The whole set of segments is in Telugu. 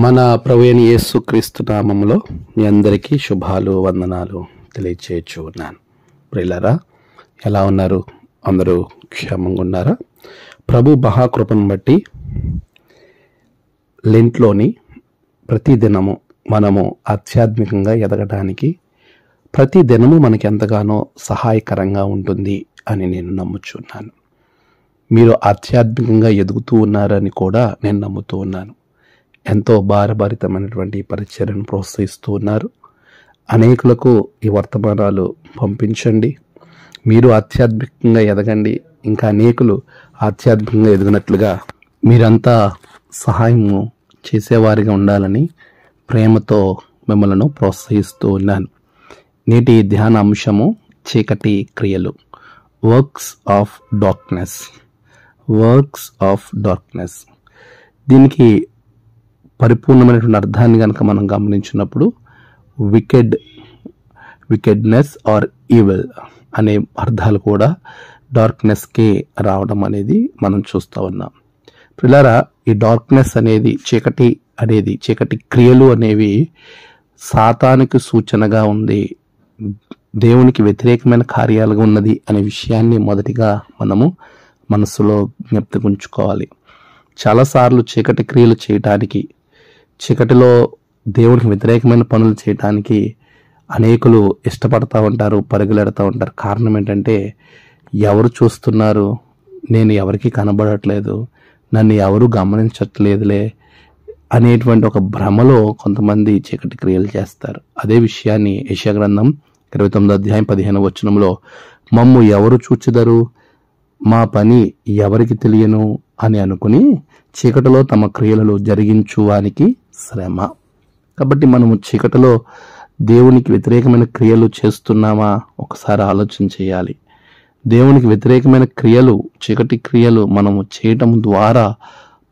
మన ప్రభువైన యేసుక్రీస్తు నామములో మీ అందరికీ శుభాలు వందనాలు తెలియచేయచ్చు ఉన్నాను. ప్రియులారా, ఎలా ఉన్నారు? అందరూ క్షేమంగా ఉన్నారా? ప్రభు మహాకృపను బట్టి లెంట్లోని ప్రతి దినము మనము ఆధ్యాత్మికంగా ఎదగడానికి ప్రతి దినము మనకి ఎంతగానో సహాయకరంగా ఉంటుంది అని నేను నమ్ముచున్నాను. మీరు ఆధ్యాత్మికంగా ఎదుగుతూ ఉన్నారని కూడా నేను నమ్ముతూ ఉన్నాను. ఎంతో భారభరితమైనటువంటి పరిచర్యను ప్రోత్సహిస్తూ ఉన్నారు. అనేకులకు ఈ వర్తమానాలు పంపించండి. మీరు ఆధ్యాత్మికంగా ఎదగండి. ఇంకా అనేకులు ఆధ్యాత్మికంగా ఎదిగినట్లుగా మీరంతా సహాయము చేసేవారిగా ఉండాలని ప్రేమతో మిమ్మల్ని ప్రోత్సహిస్తూ ఉన్నాను. నేటి ధ్యాన అంశము చీకటి క్రియలు, works of darkness. Works of darkness. దీనికి పరిపూర్ణమైనటువంటి అర్థాన్ని కనుక మనం గమనించినప్పుడు వికెడ్నెస్ ఆర్ ఈవిల్ అనే అర్థాలు కూడా డార్క్నెస్కి రావడం అనేది మనం చూస్తూ ఉన్నాం. పిల్లరా, ఈ డార్క్నెస్ అనేది చీకటి క్రియలు అనేవి సాతానికి సూచనగా ఉంది, దేవునికి వ్యతిరేకమైన కార్యాలుగా ఉన్నది అనే విషయాన్ని మొదటిగా మనము మనసులో జ్ఞప్తికి ఉంచుకోవాలి. చాలాసార్లు చీకటి క్రియలు చేయటానికి, చీకటిలో దేవునికి వ్యతిరేకమైన పనులు చేయటానికి అనేకులు ఇష్టపడతా ఉంటారు, పరుగులెడతా ఉంటారు. కారణం ఏంటంటే, ఎవరు చూస్తున్నారు, నేను ఎవరికి కనబడట్లేదు, నన్ను ఎవరు గమనించట్లేదులే అనేటువంటి ఒక భ్రమలో కొంతమంది చీకటి క్రియలు చేస్తారు. అదే విషయాన్ని యెషయా గ్రంథం 29 అధ్యాయం 15 వచనంలో, మమ్ము ఎవరు చూచెదరు, మా పని ఎవరికి తెలియను అని అనుకుని చీకటిలో తమ క్రియలను జరిగించువానికి శ్రమ. కాబట్టి మనము చీకటిలో దేవునికి వ్యతిరేకమైన క్రియలు చేస్తున్నామా ఒకసారి ఆలోచన చేయాలి. దేవునికి వ్యతిరేకమైన క్రియలు, చీకటి క్రియలు మనము చేయటం ద్వారా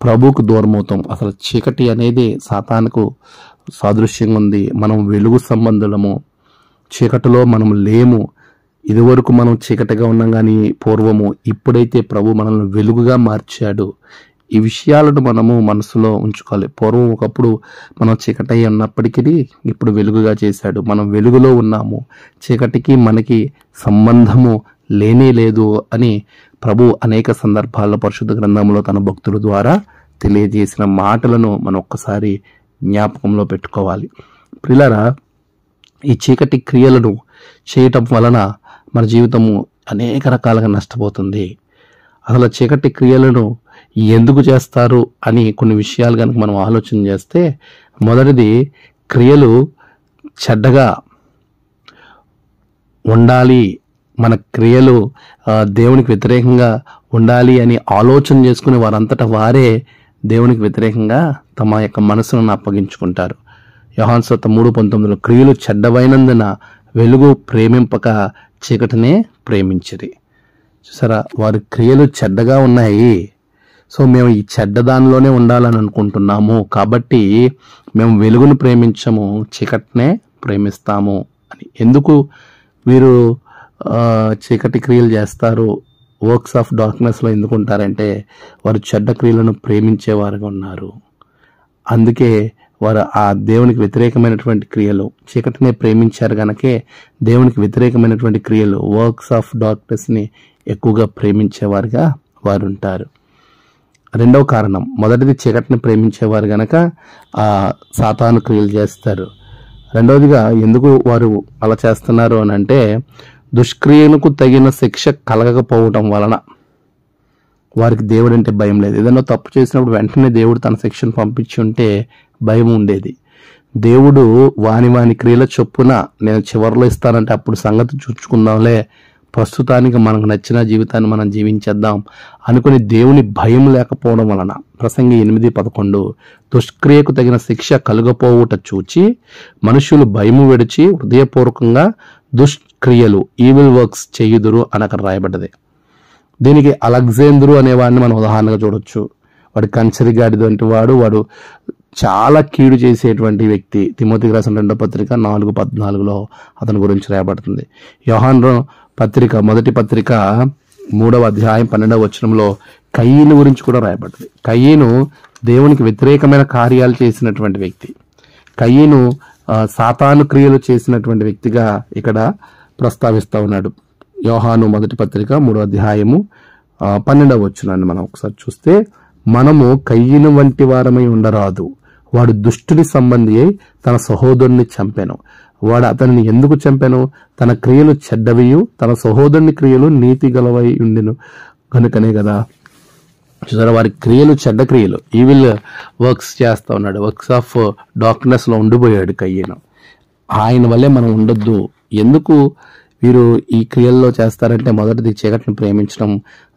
ప్రభువుకు దూరం అవుతాం. అసలు చీకటి అనేది సాతానుకు సాదృశ్యంగా ఉంది. మనం వెలుగు సంబంధులము, చీకటిలో మనము లేము. ఇదివరకు మనం చీకటిగా ఉన్నాం, కానీ పూర్వము ఇప్పుడైతే ప్రభు మనల్ని వెలుగుగా మార్చాడు. ఈ విషయాలను మనము మనసులో ఉంచుకోవాలి. పూర్వం ఒకప్పుడు మనం చీకటి ఉన్నప్పటికీ ఇప్పుడు వెలుగుగా చేశాడు. మనం వెలుగులో ఉన్నాము, చీకటికి మనకి సంబంధము లేనే లేదు అని ప్రభు అనేక సందర్భాల్లో పరిశుద్ధ గ్రంథంలో తన భక్తుల ద్వారా తెలియజేసిన మాటలను మనం ఒక్కసారి జ్ఞాపకంలో పెట్టుకోవాలి. ప్రియులారా, ఈ చీకటి క్రియలను చేయటం వలన మన జీవితము అనేక రకాలుగా నష్టపోతుంది. అసలు చీకటి క్రియలను ఎందుకు చేస్తారు అని కొన్ని విషయాలు కనుక మనం ఆలోచన చేస్తే, మొదటిది, క్రియలు చెడ్డగా ఉండాలి, మన క్రియలు దేవునికి వ్యతిరేకంగా ఉండాలి అని ఆలోచన చేసుకుని వారంతటా వారే దేవునికి వ్యతిరేకంగా తమ యొక్క మనసులను అప్పగించుకుంటారు. యోహాను సువార్త 3:19, క్రియలు చెడ్డవైనందున వెలుగు ప్రేమింపక చీకటినే ప్రేమించిరి. చూసారా, వారి క్రియలు చెడ్డగా ఉన్నాయి. సో మేము ఈ చెడ్డ దానిలోనే ఉండాలని అనుకుంటున్నాము, కాబట్టి మేము వెలుగును ప్రేమించము, చీకటినే ప్రేమిస్తాము అని. ఎందుకు వీరు చీకటి క్రియలు చేస్తారు, వర్క్స్ ఆఫ్ డార్క్నెస్లో ఎందుకు ఉంటారంటే, వారు చెడ్డ క్రియలను ప్రేమించేవారుగా ఉన్నారు. అందుకే వారు ఆ దేవునికి వ్యతిరేకమైనటువంటి క్రియలు, చీకటినే ప్రేమించారు కనుకే దేవునికి వ్యతిరేకమైనటువంటి క్రియలు, వర్క్స్ ఆఫ్ డార్క్నెస్ని ఎక్కువగా ప్రేమించేవారుగా వారు ఉంటారు. రెండవ కారణం, మొదటిది చీకటిని ప్రేమించేవారు గనక ఆ సాతాను క్రియలు చేస్తారు. రెండవదిగా ఎందుకు వారు అలా చేస్తున్నారు అని అంటే, దుష్క్రియలకు తగిన శిక్ష కలగకపోవటం వలన వారికి దేవుడు అంటే భయం లేదు. ఏదైనా తప్పు చేసినప్పుడు వెంటనే దేవుడు తన శిక్షను పంపించి ఉంటే భయం ఉండేది. దేవుడు వాని క్రియల చొప్పున నేను చివరిలో ఇస్తానంటే అప్పుడు సంగతి చూచుకుందాంలే, ప్రస్తుతానికి మనకు నచ్చిన జీవితాన్ని మనం జీవించేద్దాం అనుకుని దేవుని భయం లేకపోవడం వలన, ప్రసంగి 8:11, దుష్క్రియకు తగిన శిక్ష కలుగపోవుట చూచి మనుషులు భయము విడిచి హృదయపూర్వకంగా దుష్క్రియలు, ఈవిల్ వర్క్స్ చేయుదురు అని అక్కడ రాయబడ్డది. దీనికి అలెగ్జాందరు అనేవాడిని మనం ఉదాహరణగా చూడొచ్చు. వాడు కంచరిగాడిది వంటి వాడు చాలా కీడు చేసేటువంటి వ్యక్తి. తిమోతికి రాసిన 2వ పత్రిక 4:14 అతని గురించి రాయబడుతుంది. యోహాను పత్రిక, మొదటి పత్రిక 3వ అధ్యాయం 12వ వచనంలో కయీను గురించి కూడా రాయబడ్డది. కయీను దేవునికి వ్యతిరేకమైన కార్యాలు చేసినటువంటి వ్యక్తి. కయీను సాతాను క్రియలు చేసినటువంటి వ్యక్తిగా ఇక్కడ ప్రస్తావిస్తా ఉన్నాడు. యోహాను మొదటి పత్రిక 3వ అధ్యాయము 12వ వచనాన్ని మనం ఒకసారి చూస్తే, మనము కయీను వంటి వారమై ఉండరాదు. వాడు దుష్టుని సంబంధి అయి తన సహోదరుని చంపెను. వాడు అతనిని ఎందుకు చంపెను? తన క్రియలు చెడ్డవియు తన సహోదరుని క్రియలు నీతి గలవై ఉండెను కనుకనే కదా. చూసారా, వారి క్రియలు చెడ్డ క్రియలు, ఈవిల్ వర్క్స్ చేస్తా ఉన్నాడు. వర్క్స్ ఆఫ్ డార్క్నెస్ లో ఉండిపోయాడు కయ్యను. ఆయన వల్లే మనం ఉండొద్దు. ఎందుకు వీరు ఈ క్రియల్లో చేస్తారంటే, మొదటిది చీకటిని ప్రేమించడం,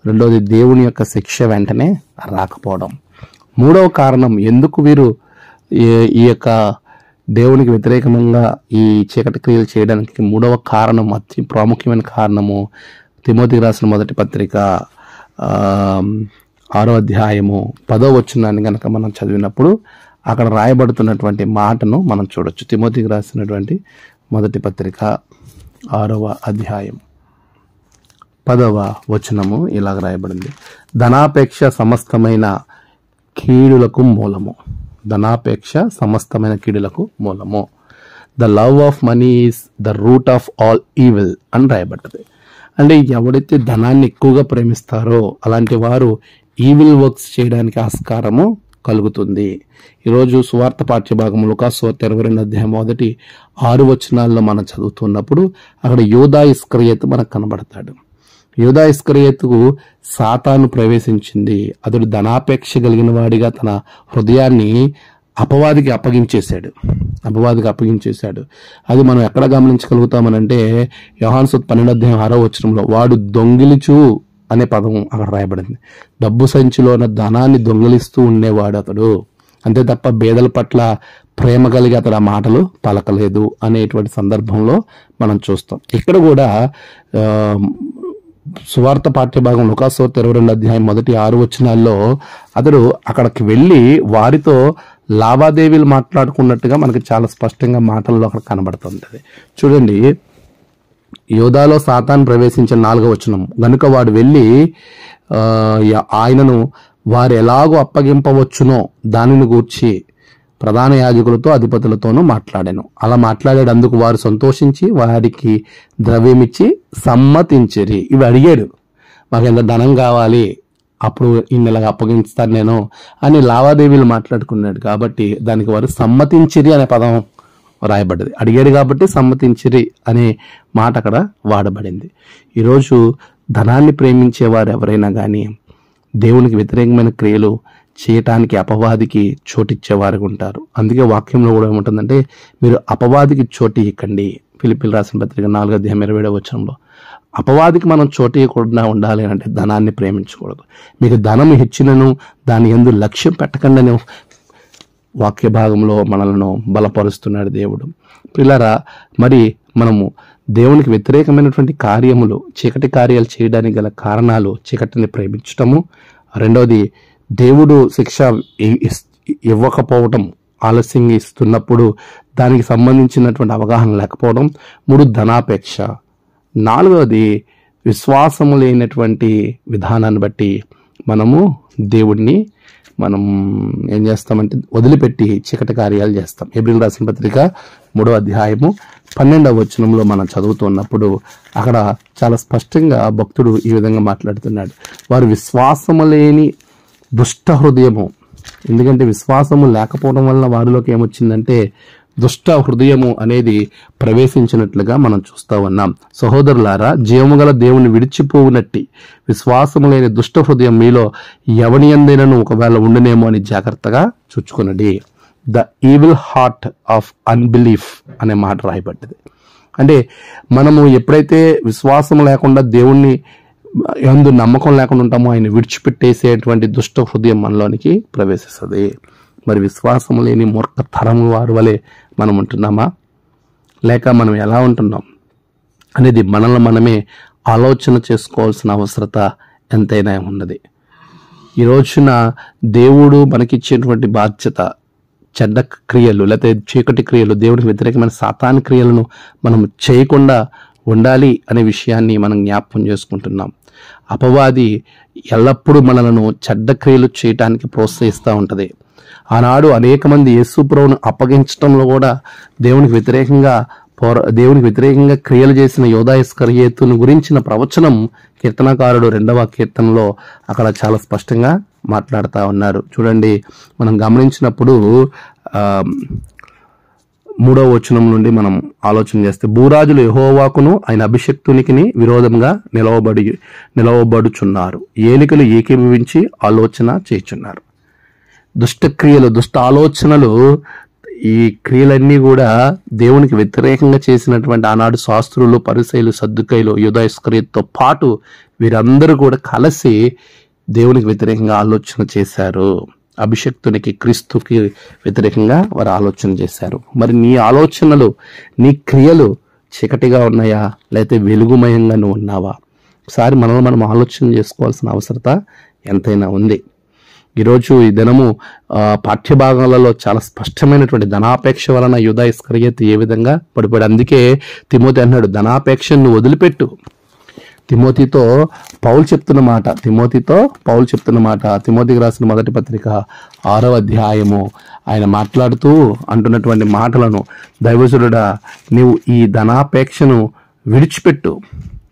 రెండోది దేవుని యొక్క శిక్ష వెంటనే రాకపోవడం. మూడవ కారణం ఎందుకు వీరు ఈ యొక్క దేవునికి వ్యతిరేకంగా ఈ చీకటి క్రియలు చేయడానికి మూడవ కారణం, అతి ప్రాముఖ్యమైన కారణము, తిమోతికి రాసిన మొదటి పత్రిక 6వ అధ్యాయము 10వ వచనాన్ని కనుక మనం చదివినప్పుడు అక్కడ రాయబడుతున్నటువంటి మాటను మనం చూడొచ్చు. తిమోతికి రాసినటువంటి మొదటి పత్రిక 6వ అధ్యాయం 10వ వచనము ఇలాగ రాయబడింది: ధనాపేక్ష సమస్తమైన కీడులకు మూలము. ధనాపేక్ష సమస్తమైన కీడులకు మూలము. The love of money is the root of all evil అని రాయబడ్డది. అంటే ఎవడైతే ధనాన్ని ఎక్కువగా ప్రేమిస్తారో అలాంటి వారు ఈవిల్ వర్క్స్ చేయడానికి ఆస్కారము కలుగుతుంది. ఈరోజు సువార్త పాఠ్యభాగం లూకాసు సువార్త 22వ అధ్యాయం 6 వచనాల్లో మనం చదువుతున్నప్పుడు అక్కడ యూదా ఇస్కరియోతు మనకు కనబడతాడు. యూదా ఇస్కరియోతుకు సాతాను ప్రవేశించింది. అతడు ధనాపేక్ష కలిగిన వాడిగా తన హృదయాన్ని అపవాదికి అప్పగించేశాడు. అది మనం ఎక్కడ గమనించగలుగుతామనంటే, యోహాను సువార్త 12వ అధ్యాయం 6వ వచనంలో వాడు దొంగిలిచు అనే పదం అక్కడ రాయబడింది. డబ్బు సంచిలో ఉన్న ధనాన్ని దొంగిలిస్తూ ఉండేవాడు అతడు. అంతే తప్ప పేదల పట్ల ప్రేమ కలిగి అతడు ఆ మాటలు పలకలేదు అనేటువంటి సందర్భంలో మనం చూస్తాం. ఇక్కడ కూడా సువార్త పాఠ్యభాగం లూకాసు సువార్త 22వ అధ్యాయం మొదటి 6 వచనాల్లో అతడు అక్కడికి వెళ్ళి వారితో లావాదేవీలు మాట్లాడుకున్నట్టుగా మనకి చాలా స్పష్టంగా మాటల్లో అక్కడ కనబడుతుంటది. చూడండి, యోధాలో సాతాను ప్రవేశించిన 4వ వచనం, గనుక వాడు వెళ్ళి ఆయనను వారు ఎలాగో అప్పగింపవచ్చునో దానిని గూర్చి ప్రధాన యాజకులతో అధిపతులతోనూ మాట్లాడాను. అలా మాట్లాడాడు. అందుకు వారు సంతోషించి వారికి ద్రవ్యమిచ్చి సమ్మతించిరి. ఇవి అడిగాడు, మాకు ఎంత ధనం కావాలి, అప్పుడు ఇన్నెలాగా అప్పగిస్తాను నేను అని లావాదేవీలు మాట్లాడుకున్నాడు. కాబట్టి దానికి వారు సమ్మతించిరి అనే పదం రాయబడ్డది. అడిగాడు కాబట్టి సమ్మతించిరి అనే మాట అక్కడ వాడబడింది. ఈరోజు ధనాన్ని ప్రేమించేవారు ఎవరైనా కానీ దేవునికి వ్యతిరేకమైన క్రియలు చేయటానికి అపవాదికి చోటిచ్చేవారు ఉంటారు. అందుకే వాక్యంలో కూడా ఏముంటుందంటే, మీరు అపవాదికి చోటు ఇవ్వకండి. ఫిలిప్పీయులకు రాసిన పత్రిక 4వ అధ్యాయం 27వ వచనంలో అపవాదికి మనం చోటు ఇవ్వకుండా ఉండాలి అంటే ధనాన్ని ప్రేమించకూడదు. మీకు ధనం ఇచ్చినను దాని యందు లక్ష్యం పెట్టకండి అని వాక్య భాగంలో మనలను బలపరుస్తున్నాడు దేవుడు. పిల్లరా, మరి మనము దేవునికి వ్యతిరేకమైనటువంటి కార్యములు, చీకటి కార్యాలు చేయడానికి గల కారణాలు చీకటిని ప్రేమించటము, రెండవది దేవుడు శిక్ష ఇవ్వకపోవటం, ఆలస్యంగా ఇస్తున్నప్పుడు దానికి సంబంధించినటువంటి అవగాహన లేకపోవడం, 3 ధనాపేక్ష, 4వది విశ్వాసము లేనటువంటి విధానాన్ని బట్టి మనము దేవుడిని మనం ఏం చేస్తామంటే వదిలిపెట్టి చీకటి కార్యాలు చేస్తాం. హెబ్రీయులకు రాసిన పత్రిక 3వ అధ్యాయము 12వ వచనంలో మనం చదువుతున్నప్పుడు అక్కడ చాలా స్పష్టంగా భక్తుడు ఈ విధంగా మాట్లాడుతున్నాడు: వారు విశ్వాసము లేని దుష్ట హృదయము. ఎందుకంటే విశ్వాసము లేకపోవడం వల్ల వారిలోకి ఏమొచ్చిందంటే దుష్ట హృదయము అనేది ప్రవేశించినట్లుగా మనం చూస్తూ ఉన్నాం. సహోదరులారా, జీవము గల దేవుని విడిచిపోవునట్టి విశ్వాసము లేని దుష్ట హృదయం మీలో ఎవని యందైనను ఒకవేళ ఉండునేమో అని జాగ్రత్తగా చూచుకున్నది. The evil heart of unbelief అనే మాట రాయబడ్డది. అంటే మనము ఎప్పుడైతే విశ్వాసం లేకుండా దేవుణ్ణి యందు నమ్మకం లేకుండా ఉంటామో ఆయన విడిచిపెట్టేసేటువంటి దుష్ట హృదయం మనలోనికి ప్రవేశిస్తుంది. మరి విశ్వాసం లేని మూర్ఖ తరము వారి వలె మనం ఉంటున్నామా, లేక మనం ఎలా ఉంటున్నాం అనేది మనల్ని మనమే ఆలోచన చేసుకోవాల్సిన అవసరత ఎంతైనా ఉన్నది. ఈ రోజున దేవుడు మనకిచ్చేటువంటి బాధ్యత చెడ్డ క్రియలు లేకపోతే చీకటి క్రియలు, దేవుడికి వ్యతిరేకమైన సాతాను క్రియలను మనం చేయకుండా ఉండాలి అనే విషయాన్ని మనం జ్ఞాపకం చేసుకుంటున్నాం. అపవాది ఎల్లప్పుడూ మనలను చెడ్డ క్రియలు చేయటానికి ప్రోత్సహిస్తూ ఉంటుంది. ఆనాడు అనేక మంది యేసు ప్రభువును అప్పగించడంలో కూడా దేవునికి వ్యతిరేకంగా క్రియలు చేసిన యూదా ఇస్కరియోతును గురించిన ప్రవచనం కీర్తనకారుడు 2వ కీర్తనలో అక్కడ చాలా స్పష్టంగా మాట్లాడుతూ ఉన్నారు. చూడండి, మనం గమనించినప్పుడు 3వ వచనం నుండి మనం ఆలోచన చేస్తే, భూరాజులు యెహోవాకును ఆయన అభిషిక్తునికి విరోధంగా నిలవబడుచున్నారు, ఏలికలు ఏకీభవించి ఆలోచన చేయుచున్నారు. దుష్టక్రియలు, దుష్ట ఆలోచనలు, ఈ క్రియలన్నీ కూడా దేవునికి వ్యతిరేకంగా చేసినటువంటి ఆనాడు శాస్త్రులు, పరిసయ్యులు, సద్దుకయ్యులు, యూదా ఇస్కరియోతుతో పాటు వీరందరూ కూడా కలిసి దేవునికి వ్యతిరేకంగా ఆలోచన చేశారు. అభిషక్తునికి, క్రీస్తుకి వ్యతిరేకంగా వారు ఆలోచన చేశారు. మరి నీ ఆలోచనలు, నీ క్రియలు చీకటిగా ఉన్నాయా, లేకపోతే వెలుగుమయంగా నువ్వు ఉన్నావా? ఒకసారి మనం ఆలోచన చేసుకోవాల్సిన అవసరత ఎంతైనా ఉంది. ఈరోజు ఈ దినము పాఠ్యభాగాలలో చాలా స్పష్టమైనటువంటి ధనాపేక్ష వలన యూదా ఇస్కరియోతు ఏ విధంగా పడిపోయాడు. అందుకే తిమోతి అన్నాడు, ధనాపేక్షను వదిలిపెట్టు. తిమోతితో పౌలు చెప్తున్న మాట, తిమోతికి రాసిన మొదటి పత్రిక 6వ అధ్యాయము ఆయన మాట్లాడుతూ అంటున్నటువంటి మాటలను, దైవజనుడా నీవు ఈ ధనాపేక్షను విడిచిపెట్టు.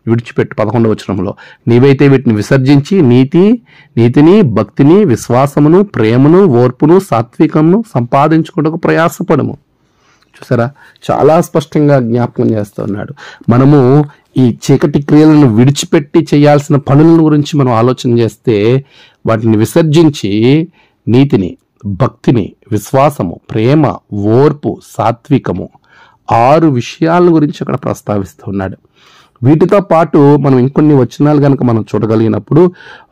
11వ వచనంలో, నీవైతే వీటిని విసర్జించి నీతిని, భక్తిని, విశ్వాసమును, ప్రేమను, ఓర్పును, సాత్వికమును సంపాదించుకోవడానికి ప్రయాసపడము. చూసారా, చాలా స్పష్టంగా జ్ఞాపకం చేస్తూ ఉన్నాడు. మనము ఈ చీకటి క్రియలను విడిచిపెట్టి చేయాల్సిన పనుల గురించి మనం ఆలోచన చేస్తే, వాటిని విసర్జించి నీతిని, భక్తిని, విశ్వాసము, ప్రేమ, ఓర్పు, సాత్వికము, 6 విషయాల గురించి అక్కడ ప్రస్తావిస్తూ ఉన్నాడు. వీటితో పాటు మనం ఇంకొన్ని వచనాలు కనుక మనం చూడగలిగినప్పుడు,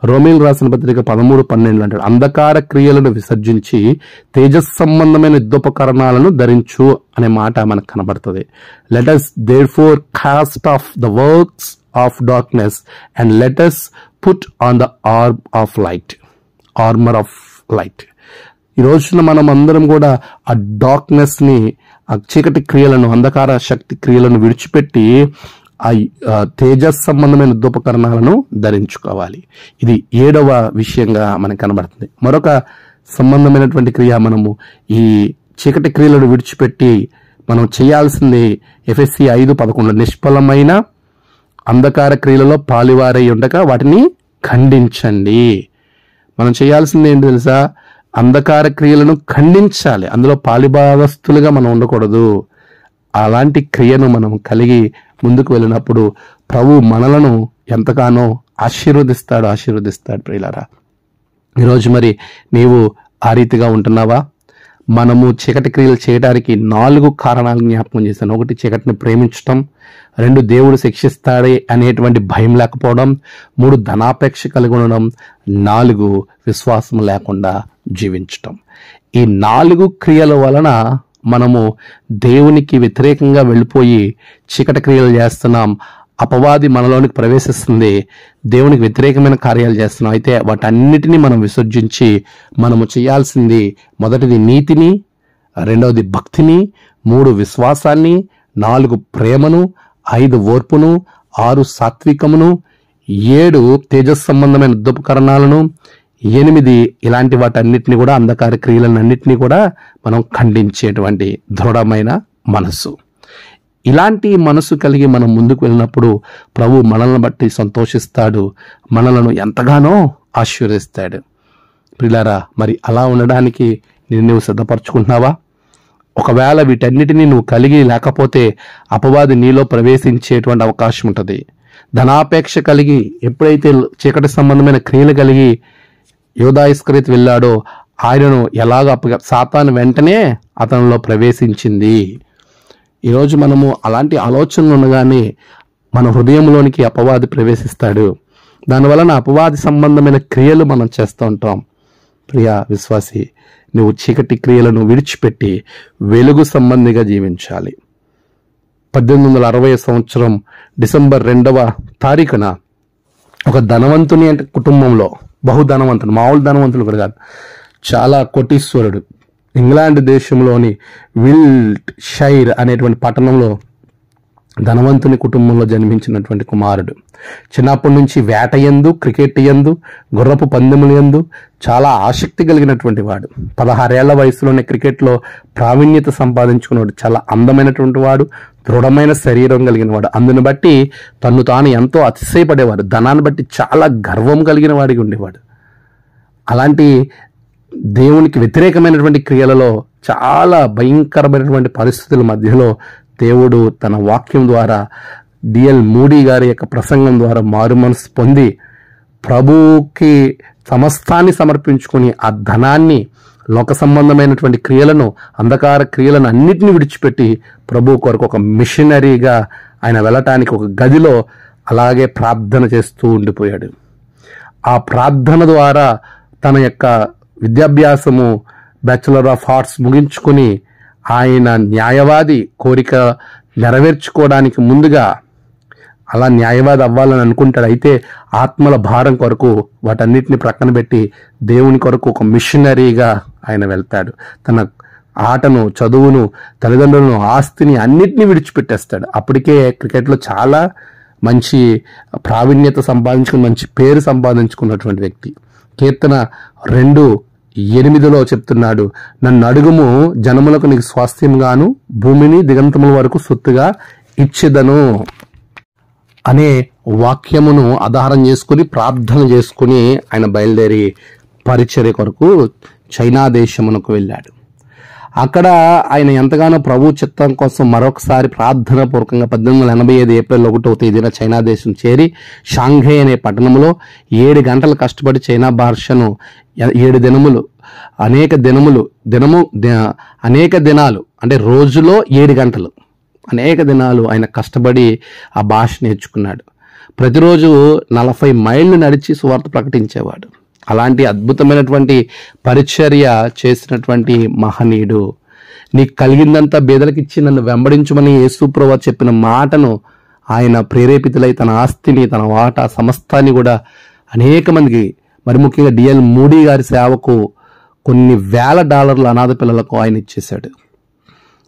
రోమీయులకు రాసిన పత్రిక 13:12 అంటాడు, అంధకార క్రియలను విసర్జించి తేజస్ సంబంధమైన యుద్ధోపకరణాలను ధరించు అనే మాట మనకు కనబడుతుంది. Let us therefore cast off the works of darkness and let us put on the armor of light. ఈ రోజున మనం అందరం కూడా ఆ డార్క్నెస్ ని, ఆ చీకటి క్రియలను, అంధకార శక్తి క్రియలను విడిచిపెట్టి ఆ తేజస్ సంబంధమైన యుద్ధోపకరణాలను ధరించుకోవాలి. ఇది 7వ విషయంగా మనకు కనబడుతుంది. మరొక సంబంధమైనటువంటి క్రియ, మనము ఈ చీకటి క్రియలను విడిచిపెట్టి మనం చేయాల్సింది ఎఫెసీ 5:11, నిష్ఫలమైన అంధకార క్రియలలో పాలివారై ఉండక వాటిని ఖండించండి. మనం చేయాల్సింది ఏంటి తెలుసా? అంధకార క్రియలను ఖండించాలి. అందులో పాలిభాగస్తులుగా మనం ఉండకూడదు. అలాంటి క్రియను మనం కలిగి ముందుకు వెళ్ళినప్పుడు ప్రభు మనలను ఎంతగానో ఆశీర్వదిస్తాడు ప్రియులారా. ఈరోజు మరి నీవు ఆ రీతిగా ఉంటున్నావా? మనము చీకటి క్రియలు చేయడానికి 4 కారణాలు జ్ఞాపకం చేశాను. 1, చీకటిని ప్రేమించటం. 2, దేవుడు శిక్షిస్తాడే అనేటువంటి భయం లేకపోవడం. 3, ధనాపేక్ష కలిగి ఉండడం. 4, విశ్వాసం లేకుండా జీవించటం. ఈ 4 క్రియల వలన మనము దేవునికి వ్యతిరేకంగా వెళ్ళిపోయి చీకటి క్రియలు చేస్తున్నాం. అపవాది మనలోనికి ప్రవేశిస్తుంది. దేవునికి వ్యతిరేకమైన కార్యాలు చేస్తున్నాం. అయితే వాటన్నిటినీ మనం విసర్జించి మనము చేయాల్సింది, మొదటిది నీతిని, 2వది భక్తిని, 3 విశ్వాసాన్ని, 4 ప్రేమను, 5 ఓర్పును, 6 సాత్వికమును, 7 తేజస్ సంబంధమైన యుద్ధోపకరణాలను, 8 ఇలాంటి వాటన్నిటిని కూడా, అంధకార క్రియలన్నింటినీ కూడా మనం ఖండించేటువంటి దృఢమైన మనస్సు. ఇలాంటి మనసు కలిగి మనం ముందుకు వెళ్ళినప్పుడు ప్రభు మనల్ని బట్టి సంతోషిస్తాడు, మనలను ఎంతగానో ఆశీర్వదిస్తాడు. ప్రియులారా, మరి అలా ఉండడానికి నువ్వు సిద్ధపరచుకుంటున్నావా? ఒకవేళ వీటన్నిటినీ నువ్వు కలిగి లేకపోతే అపవాది నీలో ప్రవేశించేటువంటి అవకాశం ఉంటుంది. ధనాపేక్ష కలిగి ఎప్పుడైతే చీకటి సంబంధమైన క్రియలు కలిగి యూదా ఇస్కరియోతు వెళ్ళాడో, ఆయనను ఎలాగ సాతాను వెంటనే అతనిలో ప్రవేశించింది. ఈరోజు మనము అలాంటి ఆలోచనలు ఉండగానే మన హృదయంలోనికి అపవాది ప్రవేశిస్తాడు. దానివలన అపవాది సంబంధమైన క్రియలు మనం చేస్తూ ఉంటాం. ప్రియా విశ్వాసి, నువ్వు చీకటి క్రియలను విడిచిపెట్టి వెలుగు సంబంధిగా జీవించాలి. 1860 సంవత్సరం డిసెంబర్ 2వ తారీఖున ఒక ధనవంతుని అంటే కుటుంబంలో, బహుధనవంతుడు, మామూలు ధనవంతులు కూడా కాదు, చాలా కోటీశ్వరుడు, ఇంగ్లాండ్ దేశంలోని విల్ట్ షైర్ అనేటువంటి పట్టణంలో ధనవంతుని కుటుంబంలో జన్మించినటువంటి కుమారుడు. చిన్నప్పటి నుంచి వేట యందు, క్రికెట్ యందు, గుర్రపు పందెముల యందు చాలా ఆసక్తి కలిగినటువంటి వాడు. 16 ఏళ్ల వయసులోనే క్రికెట్లో ప్రావీణ్యత సంపాదించుకున్నవాడు. చాలా అందమైనటువంటి వాడు, దృఢమైన శరీరం కలిగిన వాడు. అందుని బట్టి తను తాను ఎంతో అతిశయపడేవాడు. ధనాన్ని బట్టి చాలా గర్వం కలిగిన వాడిగా ఉండేవాడు. అలాంటి దేవునికి వ్యతిరేకమైనటువంటి క్రియలలో చాలా భయంకరమైనటువంటి పరిస్థితుల మధ్యలో దేవుడు తన వాక్యం ద్వారా డిఎల్ మూడీ గారి యొక్క ప్రసంగం ద్వారా మారు మనసు పొంది ప్రభువుకి సమస్తాన్ని సమర్పించుకొని ఆ ధనాన్ని, లోక సంబంధమైనటువంటి క్రియలను, అంధకార క్రియలను అన్నిటిని విడిచిపెట్టి ప్రభు కొరకు ఒక మిషనరీగా ఆయన వెళ్ళటానికి ఒక గదిలో అలాగే ప్రార్థన చేస్తూ ఉండిపోయాడు. ఆ ప్రార్థన ద్వారా తన యొక్క విద్యాభ్యాసము బ్యాచులర్ ఆఫ్ ఆర్ట్స్ ముగించుకుని ఆయన న్యాయవాది కోరిక నెరవేర్చుకోవడానికి ముందుగా అలా న్యాయవాది అవ్వాలని అనుకుంటాడు. అయితే ఆత్మల భారం కొరకు వాటన్నిటిని ప్రక్కన పెట్టి దేవుని కొరకు ఒక మిషనరీగా ఆయన వెళ్తాడు. తన ఆటను, చదువును, తల్లిదండ్రులను, ఆస్తిని అన్నిటినీ విడిచిపెట్టేస్తాడు. అప్పటికే క్రికెట్లో చాలా మంచి ప్రావీణ్యత సంపాదించుకుని మంచి పేరు సంపాదించుకున్నటువంటి వ్యక్తి. కీర్తన 2:8 చెప్తున్నాడు, నన్ను అడుగుము, జనములకు నీకు స్వాస్థ్యంగాను భూమిని దిగంతముల వరకు సొత్తుగా ఇచ్చేదను అనే వాక్యమును ఆధారం చేసుకుని ప్రార్థన చేసుకుని ఆయన బయలుదేరి పరిచర్య కొరకు చైనా దేశమునకు వెళ్ళాడు. అక్కడ ఆయన ఎంతగానో ప్రభు చిత్తం కోసం మరొకసారి ప్రార్థన పూర్వకంగా 1885 ఏప్రిల్ 1వ తేదీన చైనా దేశం చేరి షాంఘై అనే పట్టణంలో 7 గంటలు కష్టపడి చైనా భాషను 7 దినములు అనేక దినాలు అంటే రోజులో 7 గంటలు అనేక దినాలు ఆయన కష్టపడి ఆ భాష నేర్చుకున్నాడు. ప్రతిరోజు 40 మైళ్ళు నడిచి సువార్త ప్రకటించేవాడు. అలాంటి అద్భుతమైనటువంటి పరిచర్య చేసినటువంటి మహనీయుడు. నీకు కలిగిందంతా బేదలకిచ్చి నన్ను వెంబడించమని యేసు ప్రభువు చెప్పిన మాటను ఆయన ప్రేరేపితులై తన ఆస్తిని, తన వాటా సమస్తాన్ని కూడా అనేక మందికి, మరి ముఖ్యంగా డిఎల్ మూడీ గారి సేవకు కొన్ని $1,000 అనాథ పిల్లలకు ఆయన ఇచ్చేశాడు.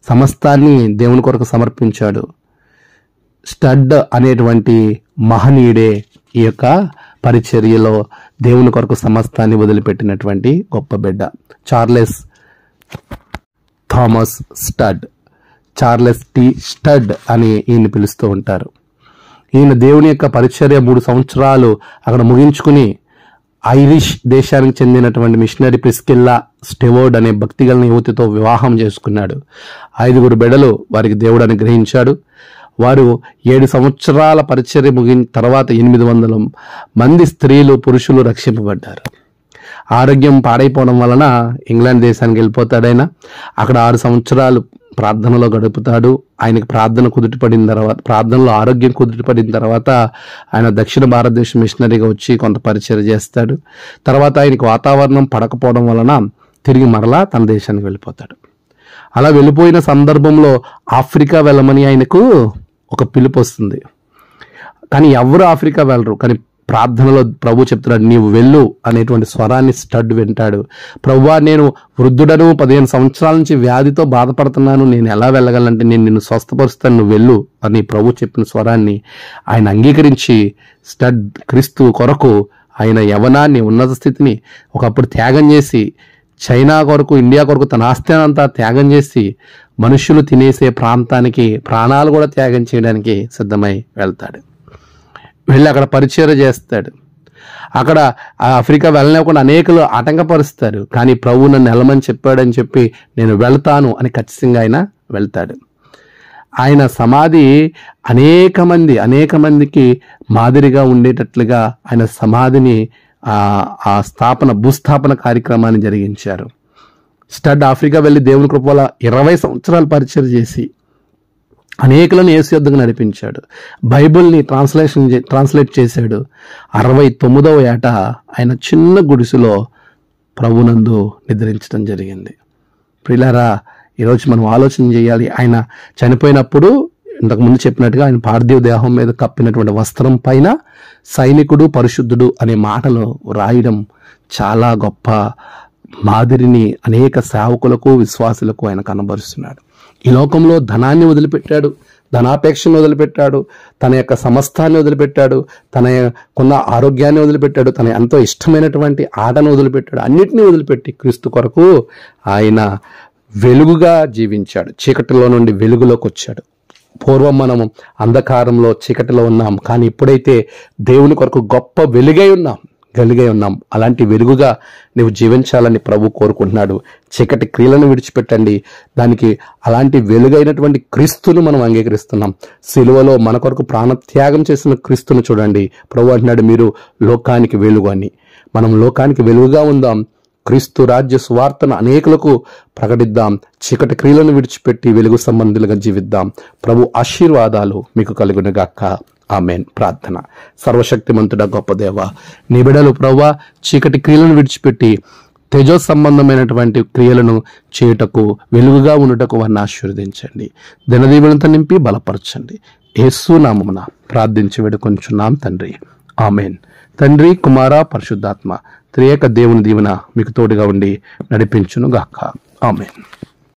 సమస్తాన్ని దేవుని కొరకు సమర్పించాడు. స్టడ్ అనేటువంటి మహనీయుడే ఈ యొక్క పరిచర్యలో దేవుని కొరకు సమస్తాన్ని వదిలిపెట్టినటువంటి గొప్ప బిడ్డ. Charles Thomas stud, Charles T stud అని ఈయన పిలుస్తూ ఉంటారు. ఈయన దేవుని యొక్క పరిచర్య 3 సంవత్సరాలు అక్కడ ముగించుకుని ఐరిష్ దేశానికి చెందినటువంటి మిషనరీ ప్రిస్కిల్లా స్టెవర్డ్ అనే భక్తిగల యువతితో వివాహం చేసుకున్నాడు. 5 బిడ్డలు వారికి దేవుడు అనుగ్రహించాడు. వారు 7 సంవత్సరాల పరిచర్య ముగిన తర్వాత 800 మంది స్త్రీలు, పురుషులు రక్షింపబడ్డారు. ఆరోగ్యం పాడైపోవడం వలన ఇంగ్లాండ్ దేశానికి వెళ్ళిపోతాడైనా. అక్కడ 6 సంవత్సరాలు ప్రార్థనలో గడుపుతాడు. ఆయనకి ప్రార్థనలో ఆరోగ్యం కుదుటపడిన తర్వాత ఆయన దక్షిణ భారతదేశం మిషనరీగా వచ్చి కొంత పరిచర్య చేస్తాడు. తర్వాత ఆయనకు వాతావరణం పడకపోవడం వలన తిరిగి మరలా తన దేశానికి వెళ్ళిపోతాడు. అలా వెళ్ళిపోయిన సందర్భంలో ఆఫ్రికా వెళ్ళమని ఆయనకు ఒక పిలుపు వస్తుంది. కానీ ఎవరు ఆఫ్రికా వెళ్ళరు. కానీ ప్రార్థనలో ప్రభు చెప్తున్నాడు, నీవు వెళ్ళు అనేటువంటి స్వరాన్ని స్టడ్ వింటాడు. ప్రభువా, నేను వృద్ధుడను, 15 సంవత్సరాల నుంచి వ్యాధితో బాధపడుతున్నాను, నేను ఎలా వెళ్ళగలంటే నేను నిన్ను స్వస్థపరుస్తాను, నువ్వు వెళ్ళు అని ప్రభు చెప్పిన స్వరాన్ని ఆయన అంగీకరించి స్టడ్ క్రీస్తు కొరకు ఆయన యవనాన్ని, ఉన్నత స్థితిని ఒకప్పుడు త్యాగం చేసి చైనా కొరకు, ఇండియా కొరకు తన ఆస్తి అంతా త్యాగం చేసి మనుషులు తినేసే ప్రాంతానికి ప్రాణాలు కూడా త్యాగం చేయడానికి సిద్ధమై వెళ్తాడు. వెళ్ళి అక్కడ పరిచర్య చేస్తాడు. అక్కడ ఆఫ్రికా వెళ్ళనివ్వకుండా అనేకులు ఆటంకపరుస్తారు. కానీ ప్రభు నన్ను వెళ్ళమని చెప్పాడని చెప్పి నేను వెళ్తాను అని ఖచ్చితంగా ఆయన వెళ్తాడు. ఆయన సమాధి అనేక మందికి మాదిరిగా ఉండేటట్లుగా ఆయన సమాధిని భూస్థాపన కార్యక్రమాన్ని జరిగించారు. స్టడ్ ఆఫ్రికా వెళ్ళి దేవుని కృప వల్ల 20 సంవత్సరాలు పరిచర్య చేసి అనేకులను యేసు యొద్దకు నడిపించాడు. బైబిల్ని ట్రాన్స్లేట్ చేశాడు. 69వ ఏట ఆయన చిన్న గుడిసెలో ప్రభునందు నిద్రించడం జరిగింది. ప్రియులారా, ఈరోజు మనం ఆలోచన చేయాలి. ఆయన చనిపోయినప్పుడు ఇంతకుముందు చెప్పినట్టుగా ఆయన పార్థివ దేహం మీద కప్పినటువంటి వస్త్రం పైన సైనికుడు, పరిశుద్ధుడు అనే మాటలు రాయడం చాలా గొప్ప మాదిరిని అనేక సేవకులకు, విశ్వాసులకు ఆయన కనబరుస్తున్నాడు. ఈ లోకంలో ధనాన్ని వదిలిపెట్టాడు, ధనాపేక్షను వదిలిపెట్టాడు, తన యొక్క సమస్తాన్ని వదిలిపెట్టాడు, తన కొన్న ఆరోగ్యాన్ని వదిలిపెట్టాడు, తన ఎంతో ఇష్టమైనటువంటి ఆటను వదిలిపెట్టాడు. అన్నిటినీ వదిలిపెట్టి క్రీస్తు కొరకు ఆయన వెలుగుగా జీవించాడు. చీకటిలో నుండి వెలుగులోకి వచ్చాడు. పూర్వం మనము అంధకారంలో చీకటిలో ఉన్నాం, కానీ ఇప్పుడైతే దేవుని కొరకు గొప్ప వెలుగై ఉన్నాం. అలాంటి వెలుగుగా నువ్వు జీవించాలని ప్రభు కోరుకుంటున్నాడు. చీకటి క్రియలను విడిచిపెట్టండి, దానికి అలాంటి వెలుగైనటువంటి క్రీస్తును మనం అంగీకరిస్తున్నాం. సిలువలో మన కొరకు ప్రాణత్యాగం చేసిన క్రీస్తును చూడండి. ప్రభు అంటున్నాడు, మీరు లోకానికి వెలుగు అని. మనం లోకానికి వెలుగుగా ఉందాం. క్రీస్తు రాజ్య సువార్తను అనేకులకు ప్రకటిద్దాం. చీకటి క్రియలను విడిచిపెట్టి వెలుగు సంబంధులుగా జీవిద్దాం. ప్రభు ఆశీర్వాదాలు మీకు కలుగునుగాక. ఆమేన్. ప్రార్థన. సర్వశక్తిమంతుడ గొప్ప దేవ, నీ బిడ్డలు ప్రభువా చీకటి క్రియలను విడిచిపెట్టి తేజో సంబంధమైనటువంటి క్రియలను చేయుటకు, వెలుగుగా ఉండుటకు వారిని ఆశీర్వదించండి. దినదీవులతో నింపి బలపరచండి. యేసు నామమున ప్రార్థించి వేడుకొంచున్నాం తండ్రి. ఆమేన్. తండ్రి, కుమార, పరిశుద్ధాత్మ త్రియేక దేవుని దీవెన మీకు తోడుగా ఉండి నడిపించును గాక. ఆమేన్.